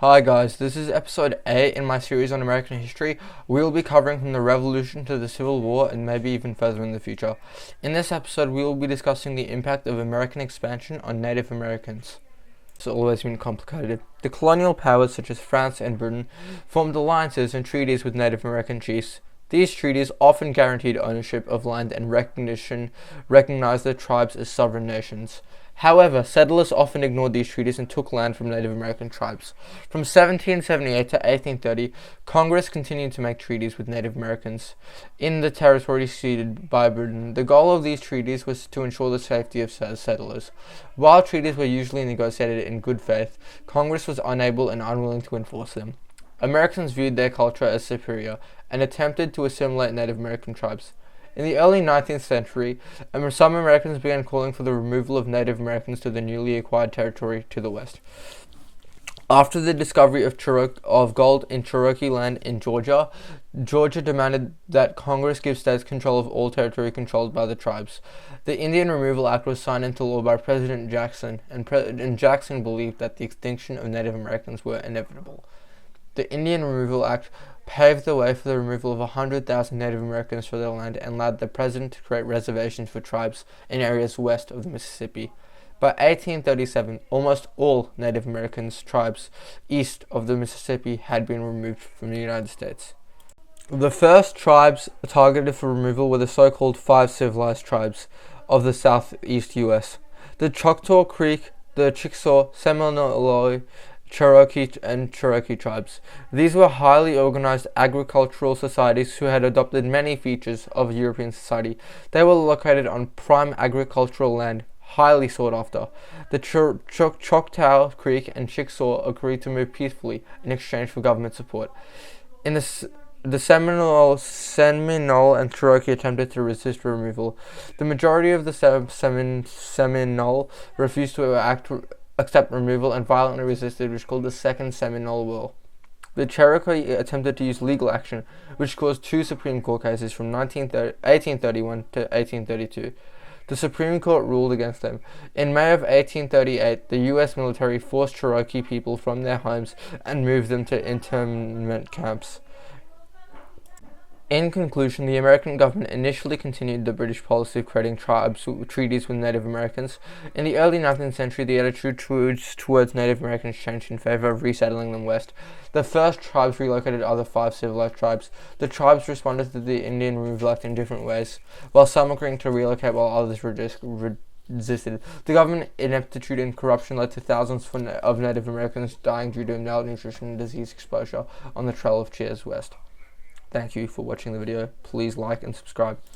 Hi guys, this is episode 8 in my series on American history. We will be covering from the Revolution to the Civil War and maybe even further in the future. In this episode, we will be discussing the impact of American expansion on Native Americans. It's always been complicated. The colonial powers such as France and Britain formed alliances and treaties with Native American chiefs. These treaties often guaranteed ownership of land and recognized the tribes as sovereign nations. However, settlers often ignored these treaties and took land from Native American tribes. From 1778 to 1830, Congress continued to make treaties with Native Americans in the territories ceded by Britain. The goal of these treaties was to ensure the safety of settlers. While treaties were usually negotiated in good faith, Congress was unable and unwilling to enforce them. Americans viewed their culture as superior and attempted to assimilate Native American tribes. In the early 19th century, some Americans began calling for the removal of Native Americans to the newly acquired territory to the west. After the discovery of gold in Cherokee land in Georgia demanded that Congress give states control of all territory controlled by the tribes. The Indian Removal Act was signed into law by President Jackson, and Jackson believed that the extinction of Native Americans were inevitable. The Indian Removal Act paved the way for the removal of 100,000 Native Americans from their land and allowed the president to create reservations for tribes in areas west of the Mississippi. By 1837, almost all Native American tribes east of the Mississippi had been removed from the United States. The first tribes targeted for removal were the so-called 5 civilized tribes of the southeast U.S. The Choctaw Creek, the Chickasaw, Seminole, Cherokee tribes. These were highly organized agricultural societies who had adopted many features of European society. They were located on prime agricultural land, highly sought after. The Choctaw Creek and Chickasaw agreed to move peacefully in exchange for government support. In the Seminole and Cherokee attempted to resist removal. The majority of the Seminole refused to accept removal and violently resisted, which was called the Second Seminole War. The Cherokee attempted to use legal action, which caused 2 Supreme Court cases from 1831 to 1832. The Supreme Court ruled against them. In May of 1838, the U.S. military forced Cherokee people from their homes and moved them to internment camps. In conclusion, the American government initially continued the British policy of creating treaties with Native Americans. In the early 19th century, the attitude towards Native Americans changed in favor of resettling them west. The first tribes relocated other 5 civilized tribes. The tribes responded to the Indian Removal Act in different ways, while some agreeing to relocate while others resisted. The government ineptitude and corruption led to thousands of Native Americans dying due to malnutrition and disease exposure on the Trail of Tears west. Thank you for watching the video. Please like and subscribe.